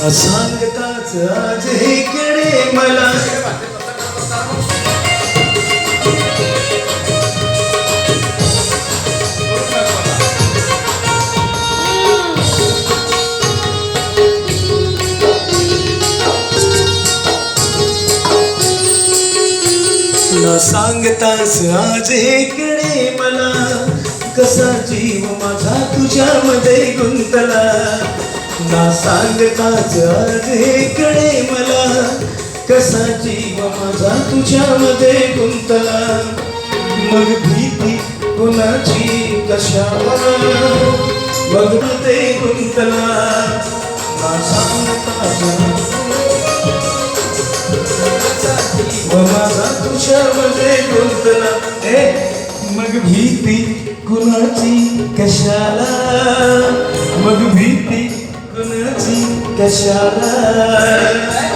सांगताच आज इकडे मला न सांगताच आज इकडे मला कसा जीव माझा तुझ्यामध्ये गुंतला ना सांगताच आज इकडे मला कसा जीव माझा तुझ्यामध्ये गुंतला मग भीती कुणाची कशाला मग ते गुंतला ना सांगताच माझा तुझ्यामध्ये गुंतला मग भीती कुणाची कशाला मग भीती कुणाची कशाला